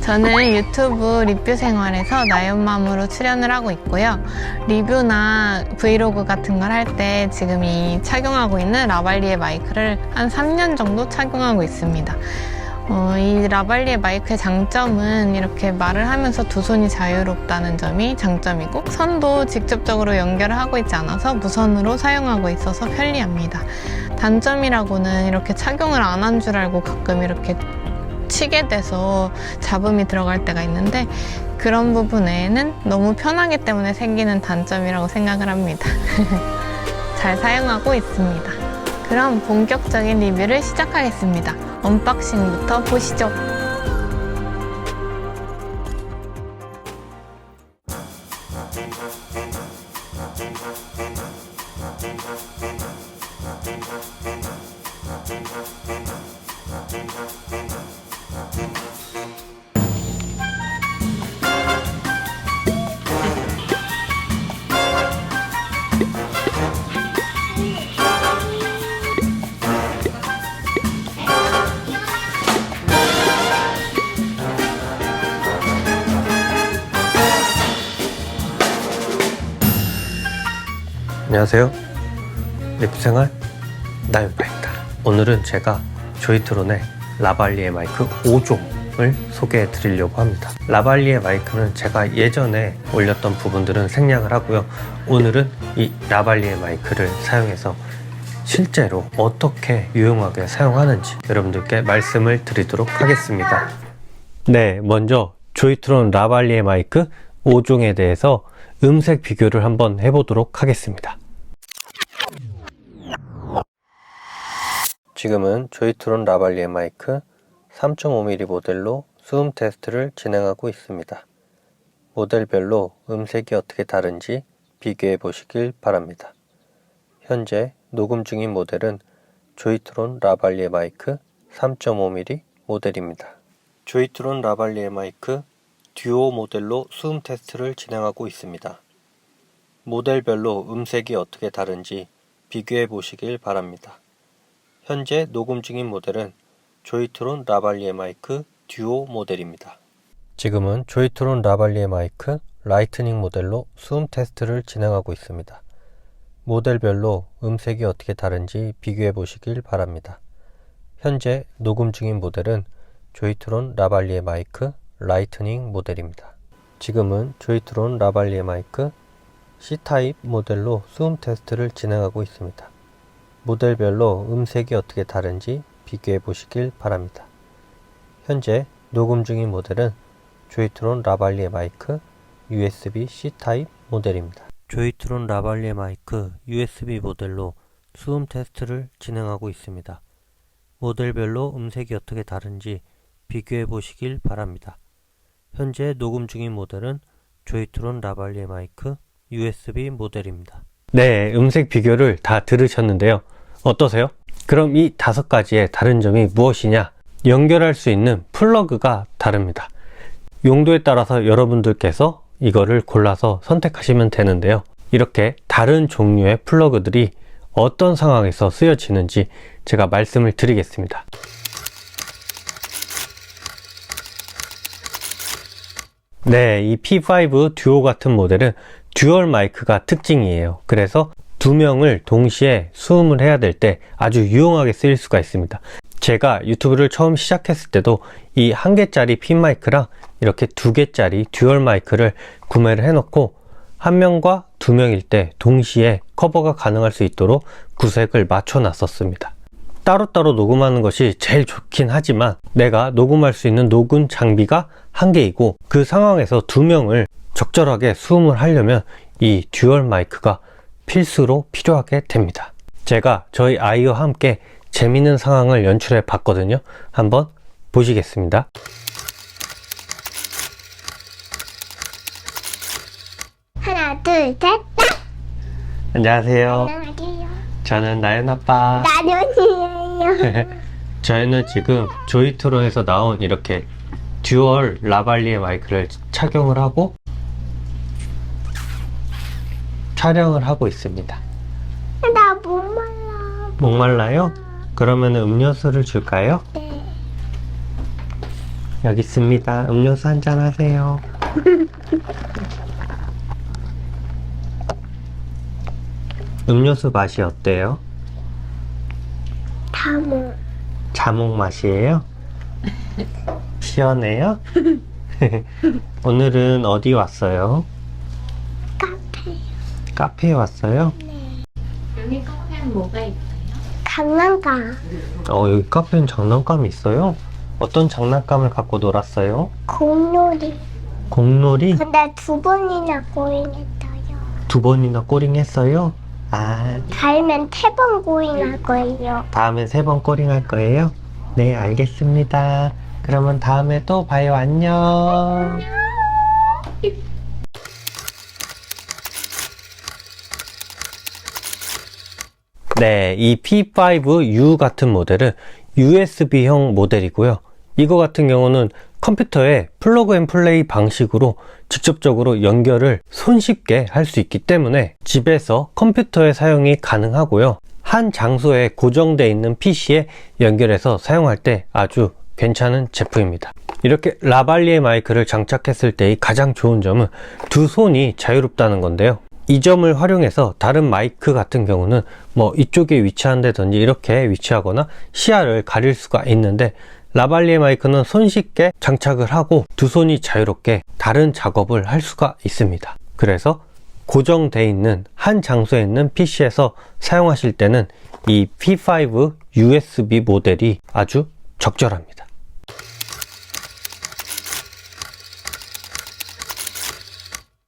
저는 유튜브 리뷰 생활에서 나연맘으로 출연을 하고 있고요. 리뷰나 브이로그 같은 걸 할 때 지금 이 착용하고 있는 라발리에 마이크를 한 3년 정도 착용하고 있습니다. 이 라발리에 마이크의 장점은 이렇게 말을 하면서 두 손이 자유롭다는 점이 장점이고, 선도 직접적으로 연결을 하고 있지 않아서 무선으로 사용하고 있어서 편리합니다. 단점이라고는 이렇게 착용을 안 한 줄 알고 가끔 이렇게 치게 돼서 잡음이 들어갈 때가 있는데, 그런 부분에는 너무 편하기 때문에 생기는 단점이라고 생각을 합니다. 잘 사용하고 있습니다. 그럼 본격적인 리뷰를 시작하겠습니다. 언박싱부터 보시죠. 안녕하세요. 리뷰생활 나연파입니다. 오늘은 제가 조이트론의 라발리에 마이크 5종을 소개해 드리려고 합니다. 라발리에 마이크는 제가 예전에 올렸던 부분들은 생략을 하고요. 오늘은 이 라발리에 마이크를 사용해서 실제로 어떻게 유용하게 사용하는지 여러분들께 말씀을 드리도록 하겠습니다. 네, 먼저 조이트론 라발리에 마이크 5종에 대해서 음색 비교를 한번 해보도록 하겠습니다. 지금은 조이트론 라발리에 마이크 3.5mm 모델로 수음 테스트를 진행하고 있습니다. 모델별로 음색이 어떻게 다른지 비교해 보시길 바랍니다. 현재 녹음 중인 모델은 조이트론 라발리에 마이크 3.5mm 모델입니다. 조이트론 라발리에 마이크 듀오 모델로 수음 테스트를 진행하고 있습니다. 모델별로 음색이 어떻게 다른지 비교해 보시길 바랍니다. 현재 녹음 중인 모델은 조이트론 라발리에 마이크 듀오 모델입니다. 지금은 조이트론 라발리에 마이크 라이트닝 모델로 수음 테스트를 진행하고 있습니다. 모델별로 음색이 어떻게 다른지 비교해 보시길 바랍니다. 현재 녹음 중인 모델은 조이트론 라발리에 마이크 라이트닝 모델입니다. 지금은 조이트론 라발리에 마이크 C타입 모델로 수음 테스트를 진행하고 있습니다. 모델별로 음색이 어떻게 다른지 비교해 보시길 바랍니다. 현재 녹음 중인 모델은 조이트론 라발리에 마이크 USB C타입 모델입니다. 조이트론 라발리에 마이크 USB 모델로 수음 테스트를 진행하고 있습니다. 모델별로 음색이 어떻게 다른지 비교해 보시길 바랍니다. 현재 녹음 중인 모델은 조이트론 라발리에 마이크 USB 모델입니다. 네, 음색 비교를 다 들으셨는데요. 어떠세요? 그럼 이 5가지의 다른 점이 무엇이냐? 연결할 수 있는 플러그가 다릅니다. 용도에 따라서 여러분들께서 이거를 골라서 선택하시면 되는데요. 이렇게 다른 종류의 플러그들이 어떤 상황에서 쓰여지는지 제가 말씀을 드리겠습니다. 네, 이 P5 듀오 같은 모델은 듀얼 마이크가 특징이에요. 그래서 2명을 동시에 수음을 해야 될 때 아주 유용하게 쓰일 수가 있습니다. 제가 유튜브를 처음 시작했을 때도 이 1개짜리 핀 마이크랑 이렇게 2개짜리 듀얼 마이크를 구매를 해놓고 1명과 2명일 때 동시에 커버가 가능할 수 있도록 구색을 맞춰 놨었습니다. 따로따로 녹음하는 것이 제일 좋긴 하지만 내가 녹음할 수 있는 녹음 장비가 1개이고 그 상황에서 2명을 적절하게 수음을 하려면 이 듀얼 마이크가 필수로 필요하게 됩니다. 제가 저희 아이와 함께 재밌는 상황을 연출해 봤거든요. 한번 보시겠습니다. 하나, 둘, 셋, 딱! 안녕하세요. 안녕하세요. 저는 나연 아빠. 나연이에요. 저희는 지금 조이트론에서 나온 이렇게 듀얼 라발리에 마이크를 착용을 하고 촬영을 하고 있습니다. 나 목말라. 목말라요? 그러면 음료수를 줄까요? 네. 여기 있습니다. 음료수 한잔 하세요. 음료수 맛이 어때요? 다모. 자몽 맛이에요? 시원해요? 오늘은 어디 왔어요? 카페. 카페에 왔어요? 여기 카페는 뭐가 있어요? 장난감. 여기 카페엔 장난감이 있어요? 어떤 장난감을 갖고 놀았어요? 공놀이. 공놀이? 근데 2번이나 고잉했어요. 2번이나 꼬링 했어요? 아, 달면 3번 고잉할 거예요. 다음에 3번 꼬링 할 거예요? 네, 알겠습니다. 그러면 다음에 또 봐요. 안녕. 네, 이 P5U 같은 모델은 USB형 모델이고요. 이거 같은 경우는 컴퓨터에 플러그 앤 플레이 방식으로 직접적으로 연결을 손쉽게 할 수 있기 때문에 집에서 컴퓨터의 사용이 가능하고요. 한 장소에 고정되어 있는 PC에 연결해서 사용할 때 아주 괜찮은 제품입니다. 이렇게 라발리에 마이크를 장착했을 때의 가장 좋은 점은 두 손이 자유롭다는 건데요. 이 점을 활용해서 다른 마이크 같은 경우는 뭐 이쪽에 위치한다든지 이렇게 위치하거나 시야를 가릴 수가 있는데, 라발리에 마이크는 손쉽게 장착을 하고 두 손이 자유롭게 다른 작업을 할 수가 있습니다. 그래서 고정되어 있는 한 장소에 있는 PC에서 사용하실 때는 이 P5 USB 모델이 아주 적절합니다.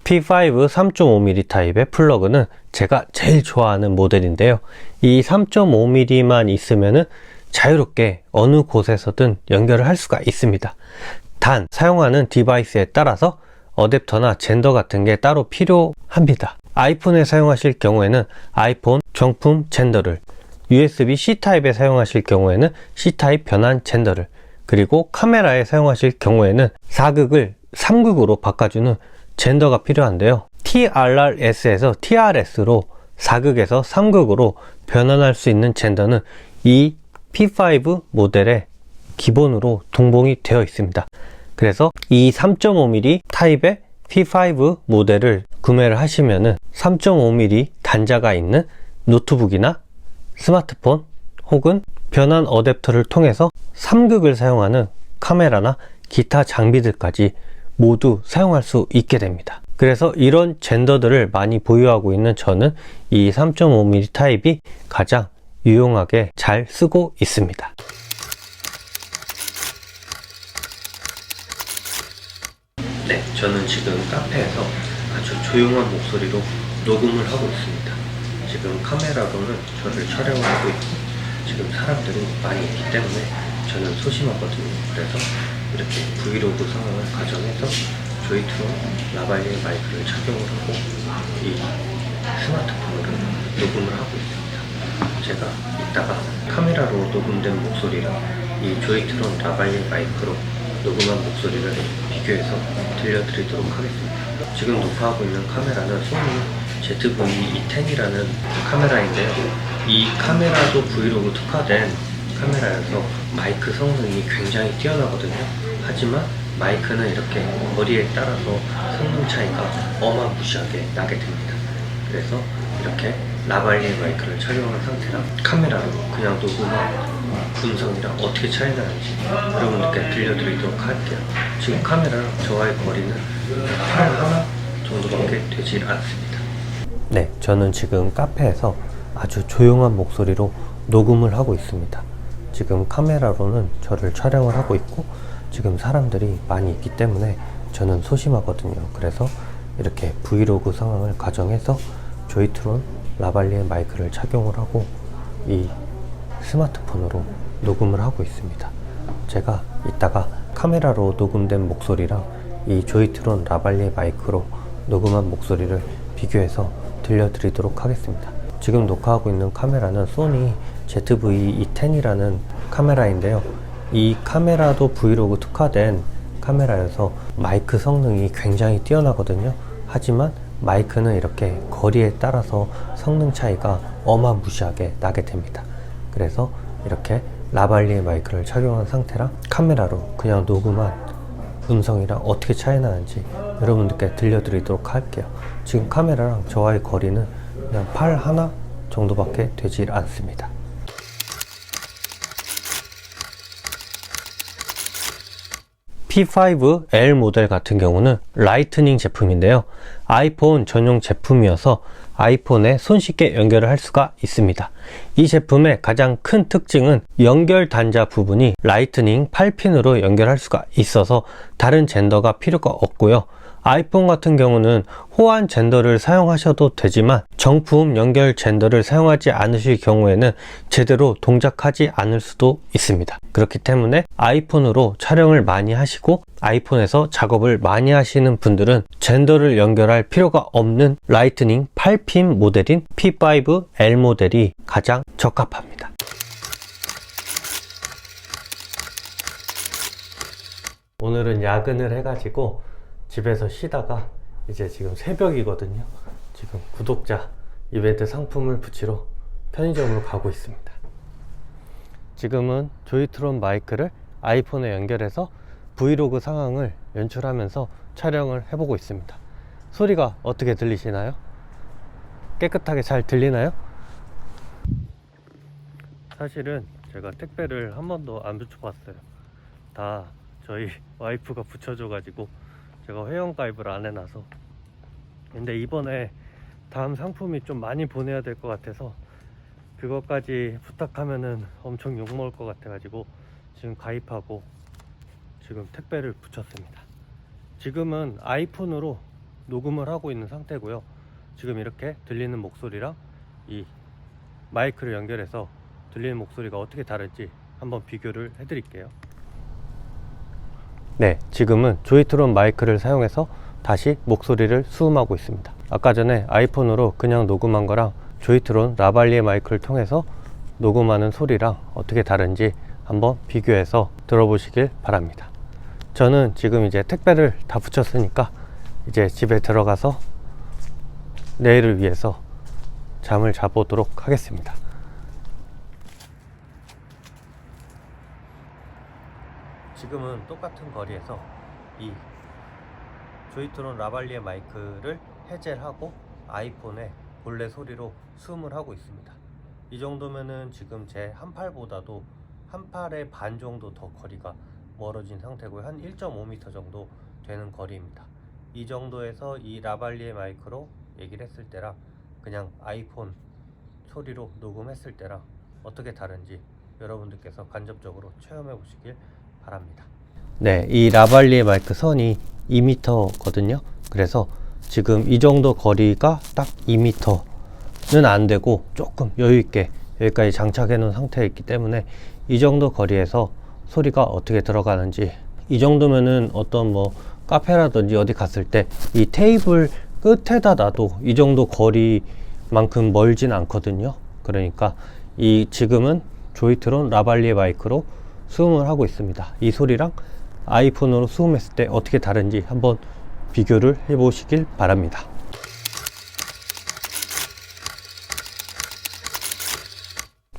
P5 3.5mm 타입의 플러그는 제가 제일 좋아하는 모델인데요. 이 3.5mm만 있으면은 자유롭게 어느 곳에서든 연결을 할 수가 있습니다. 단 사용하는 디바이스에 따라서 어댑터나 젠더 같은 게 따로 필요합니다. 아이폰에 사용하실 경우에는 아이폰 정품 젠더를, USB-C 타입에 사용하실 경우에는 C 타입 변환 젠더를, 그리고 카메라에 사용하실 경우에는 4극을 3극으로 바꿔주는 젠더가 필요한데요. TRRS에서 TRS로 4극에서 3극으로 변환할 수 있는 젠더는 이 P5 모델에 기본으로 동봉이 되어 있습니다. 그래서 이 3.5mm 타입의 P5 모델을 구매를 하시면은 3.5mm 단자가 있는 노트북이나 스마트폰 혹은 변환 어댑터를 통해서 3극을 사용하는 카메라나 기타 장비들까지 모두 사용할 수 있게 됩니다. 그래서 이런 젠더들을 많이 보유하고 있는 저는 이 3.5mm 타입이 가장 유용하게 잘 쓰고 있습니다. 네, 저는 지금 카페에서 아주 조용한 목소리로 녹음을 하고 있습니다. 지금 카메라로는 저를 촬영을 하고 있고 지금 사람들이 많이 있기 때문에 저는 소심하거든요. 그래서 이렇게 브이로그 상황을 가정해서 조이트론 라발리에 마이크를 착용을 하고 이 스마트폰으로 녹음을 하고 있습니다. 제가 이따가 카메라로 녹음된 목소리랑 이 조이트론 라발리에 마이크로 녹음한 목소리를 비교해서 들려드리도록 하겠습니다. 지금 녹화하고 있는 카메라는 소니 ZV-E10이라는 카메라인데요. 이 카메라도 브이로그 특화된 카메라여서 마이크 성능이 굉장히 뛰어나거든요. 하지만 마이크는 이렇게 거리에 따라서 성능 차이가 어마무시하게 나게 됩니다. 그래서 이렇게 라발리에 마이크를 착용한 상태랑 카메라로 그냥 녹음한 음성이랑 어떻게 차이 나는지 여러분들께 들려드리도록 할게요. 지금 카메라랑 저와의 거리는 팔 하나 정도밖에 되지 않습니다. 네, 저는 지금 카페에서 아주 조용한 목소리로 녹음을 하고 있습니다. 지금 카메라로는 저를 촬영을 하고 있고 지금 사람들이 많이 있기 때문에 저는 소심하거든요. 그래서 이렇게 브이로그 상황을 가정해서 조이트론 라발리에 마이크를 착용을 하고 이 스마트폰으로 녹음을 하고 있습니다. 제가 이따가 카메라로 녹음된 목소리랑 이 조이트론 라발리에 마이크로 녹음한 목소리를 비교해서 들려드리도록 하겠습니다. 지금 녹화하고 있는 카메라는 소니 ZV-E10이라는 카메라인데요. 이 카메라도 브이로그 특화된 카메라여서 마이크 성능이 굉장히 뛰어나거든요. 하지만 마이크는 이렇게 거리에 따라서 성능 차이가 어마무시하게 나게 됩니다. 그래서 이렇게 라발리에 마이크를 착용한 상태랑 카메라로 그냥 녹음한 음성이랑 어떻게 차이 나는지 여러분들께 들려드리도록 할게요. 지금 카메라랑 저와의 거리는 그냥 팔 하나 정도밖에 되질 않습니다. P5L 모델 같은 경우는 라이트닝 제품인데요. 아이폰 전용 제품이어서 아이폰에 손쉽게 연결을 할 수가 있습니다. 이 제품의 가장 큰 특징은 연결 단자 부분이 라이트닝 8핀으로 연결할 수가 있어서 다른 젠더가 필요가 없고요. 아이폰 같은 경우는 호환 젠더를 사용하셔도 되지만 정품 연결 젠더를 사용하지 않으실 경우에는 제대로 동작하지 않을 수도 있습니다. 그렇기 때문에 아이폰으로 촬영을 많이 하시고 아이폰에서 작업을 많이 하시는 분들은 젠더를 연결할 필요가 없는 라이트닝 8핀 모델인 P5L 모델이 가장 적합합니다. 오늘은 야근을 해가지고 집에서 쉬다가 이제 지금 새벽이거든요. 지금 구독자 이벤트 상품을 붙이러 편의점으로 가고 있습니다. 지금은 조이트론 마이크를 아이폰에 연결해서 브이로그 상황을 연출하면서 촬영을 해보고 있습니다. 소리가 어떻게 들리시나요? 깨끗하게 잘 들리나요? 사실은 제가 택배를 한 번도 안 붙여봤어요. 다 저희 와이프가 붙여줘가지고 제가 회원가입을 안 해놔서. 근데 이번에 다음 상품이 좀 많이 보내야 될 것 같아서 그것까지 부탁하면은 엄청 욕먹을 것 같아가지고 지금 가입하고 지금 택배를 붙였습니다. 지금은 아이폰으로 녹음을 하고 있는 상태고요. 지금 이렇게 들리는 목소리랑 이 마이크를 연결해서 들리는 목소리가 어떻게 다른지 한번 비교를 해드릴게요. 네, 지금은 조이트론 마이크를 사용해서 다시 목소리를 수음하고 있습니다. 아까 전에 아이폰으로 그냥 녹음한 거랑 조이트론 라발리에 마이크를 통해서 녹음하는 소리랑 어떻게 다른지 한번 비교해서 들어보시길 바랍니다. 저는 지금 이제 택배를 다 붙였으니까 이제 집에 들어가서 내일을 위해서 잠을 자보도록 하겠습니다. 지금은 똑같은 거리에서 이 조이트론 라발리에 마이크를 해제를 하고 아이폰에 본래 소리로 수음을 하고 있습니다. 이 정도면은 지금 제 한 팔보다도 한 팔의 반 정도 더 거리가 멀어진 상태고요. 한 1.5m 정도 되는 거리입니다. 이 정도에서 이 라발리에 마이크로 얘기를 했을 때랑 그냥 아이폰 소리로 녹음했을 때랑 어떻게 다른지 여러분들께서 간접적으로 체험해 보시길 바랍니다. 네, 이 라발리에 마이크 선이 2m거든요. 그래서 지금 이 정도 거리가 딱 2m는 안 되고 조금 여유있게 여기까지 장착해 놓은 상태에 있기 때문에 이 정도 거리에서 소리가 어떻게 들어가는지, 이 정도면은 어떤 뭐 카페라든지 어디 갔을 때 이 테이블 끝에다 놔도 이 정도 거리만큼 멀진 않거든요. 그러니까 이 지금은 조이트론 라발리에 마이크로 수음을 하고 있습니다. 이 소리랑 아이폰으로 수음했을 때 어떻게 다른지 한번 비교를 해 보시길 바랍니다.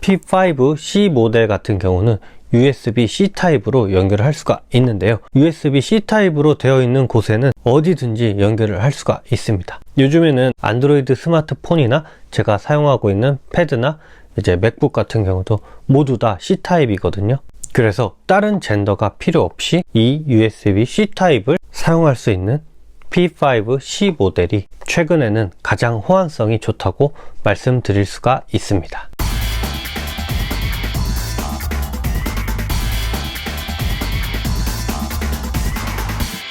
P5C 모델 같은 경우는 USB-C 타입으로 연결을 할 수가 있는데요. USB-C 타입으로 되어 있는 곳에는 어디든지 연결을 할 수가 있습니다. 요즘에는 안드로이드 스마트폰이나 제가 사용하고 있는 패드나 이제 맥북 같은 경우도 모두 다 C 타입이거든요. 그래서 다른 젠더가 필요 없이 이 USB-C 타입을 사용할 수 있는 P5C 모델이 최근에는 가장 호환성이 좋다고 말씀드릴 수가 있습니다.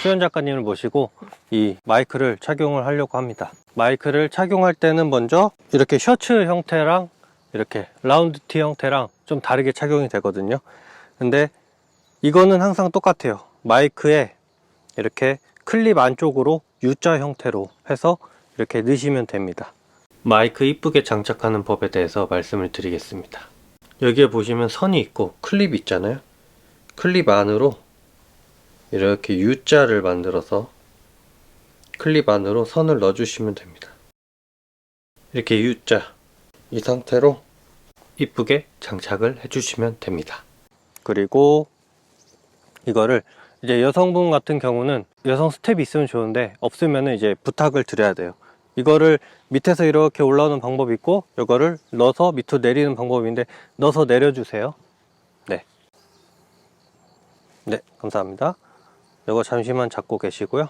수현 작가님을 모시고 이 마이크를 착용을 하려고 합니다. 마이크를 착용할 때는 먼저 이렇게 셔츠 형태랑 이렇게 라운드 티 형태랑 좀 다르게 착용이 되거든요. 근데 이거는 항상 똑같아요. 마이크에 이렇게 클립 안쪽으로 U자 형태로 해서 이렇게 넣으시면 됩니다. 마이크 이쁘게 장착하는 법에 대해서 말씀을 드리겠습니다. 여기에 보시면 선이 있고 클립 있잖아요. 클립 안으로 이렇게 U자를 만들어서 클립 안으로 선을 넣어주시면 됩니다. 이렇게 U자 이 상태로 이쁘게 장착을 해주시면 됩니다. 그리고 이거를 이제 여성분 같은 경우는 여성 스텝이 있으면 좋은데 없으면 이제 부탁을 드려야 돼요. 이거를 밑에서 이렇게 올라오는 방법이 있고 이거를 넣어서 밑으로 내리는 방법인데 넣어서 내려주세요. 네, 네, 감사합니다. 이거 잠시만 잡고 계시고요.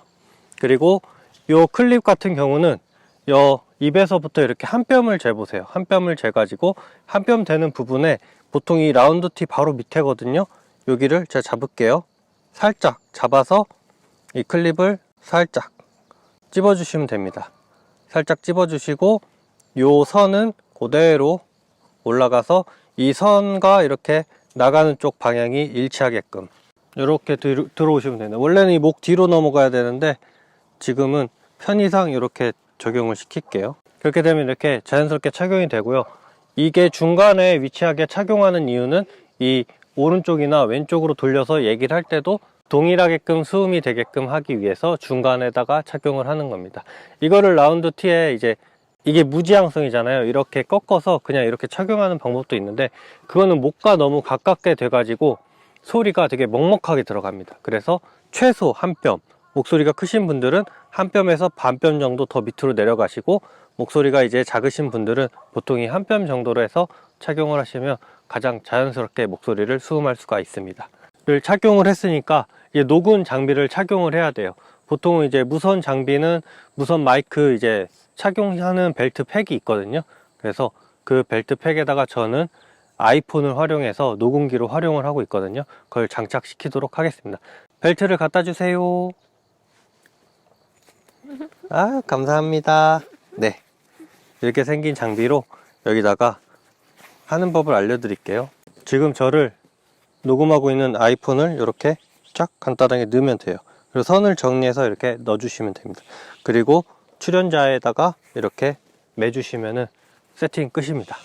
그리고 요 클립 같은 경우는 요 입에서부터 이렇게 한 뼘을 재보세요. 한 뼘을 재가지고 한 뼘 되는 부분에 보통 이 라운드 티 바로 밑에거든요. 여기를 제가 잡을게요. 살짝 잡아서 이 클립을 살짝 찝어주시면 됩니다. 살짝 찝어주시고 요 선은 그대로 올라가서 이 선과 이렇게 나가는 쪽 방향이 일치하게끔 이렇게 들어오시면 됩니다. 원래는 이 목 뒤로 넘어가야 되는데 지금은 편의상 이렇게 적용을 시킬게요. 그렇게 되면 이렇게 자연스럽게 착용이 되고요. 이게 중간에 위치하게 착용하는 이유는 이 오른쪽이나 왼쪽으로 돌려서 얘기를 할 때도 동일하게끔 수음이 되게끔 하기 위해서 중간에다가 착용을 하는 겁니다. 이거를 라운드 티에 이제 이게 무지향성이잖아요. 이렇게 꺾어서 그냥 이렇게 착용하는 방법도 있는데 그거는 목과 너무 가깝게 돼 가지고 소리가 되게 먹먹하게 들어갑니다. 그래서 최소 한 뼘, 목소리가 크신 분들은 한 뼘에서 반 뼘 정도 더 밑으로 내려가시고 목소리가 이제 작으신 분들은 보통 이 한 뼘 정도로 해서 착용을 하시면 가장 자연스럽게 목소리를 수음할 수가 있습니다. 를 착용을 했으니까 이제 녹음 장비를 착용을 해야 돼요. 보통은 이제 무선 장비는 무선 마이크 이제 착용하는 벨트 팩이 있거든요. 그래서 그 벨트 팩에다가 저는 아이폰을 활용해서 녹음기로 활용을 하고 있거든요. 그걸 장착시키도록 하겠습니다. 벨트를 갖다 주세요. 아, 감사합니다. 네, 이렇게 생긴 장비로 여기다가 하는 법을 알려드릴게요. 지금 저를 녹음하고 있는 아이폰을 이렇게 쫙 간단하게 넣으면 돼요. 그리고 선을 정리해서 이렇게 넣어주시면 됩니다. 그리고 출연자에다가 이렇게 매주시면은 세팅 끝입니다.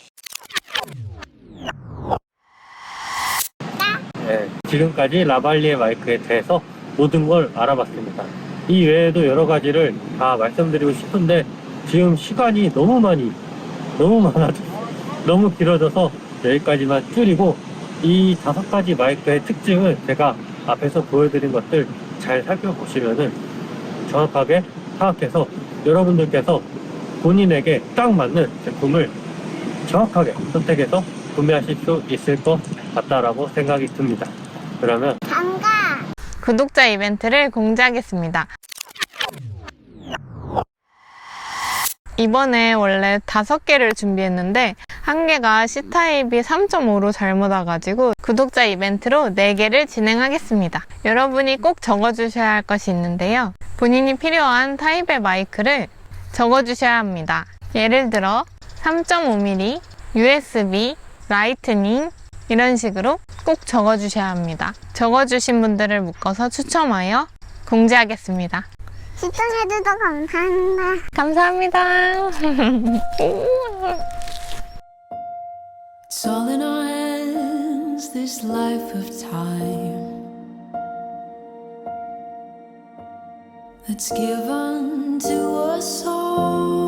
네, 지금까지 라발리에 마이크에 대해서 모든 걸 알아봤습니다. 이 외에도 여러 가지를 다 말씀드리고 싶은데 지금 시간이 너무 많아서 너무 길어져서 여기까지만 줄이고 이 5가지 마이크의 특징을 제가 앞에서 보여드린 것들 잘 살펴보시면은 정확하게 파악해서 여러분들께서 본인에게 딱 맞는 제품을 정확하게 선택해서 구매하실 수 있을 것 같다라고 생각이 듭니다. 그러면 구독자 이벤트를 공지하겠습니다. 이번에 원래 5개를 준비했는데 1개가 C타입이 3.5로 잘못 와가지고 구독자 이벤트로 4개를 진행하겠습니다. 여러분이 꼭 적어주셔야 할 것이 있는데요. 본인이 필요한 타입의 마이크를 적어주셔야 합니다. 예를 들어 3.5mm, USB, 라이트닝 이런 식으로 꼭 적어주셔야 합니다. 적어주신 분들을 묶어서 추첨하여 공지하겠습니다. 시청해주셔서 감사합니다. 감사합니다. It's all in our hands, this life of time. Let's give unto us all.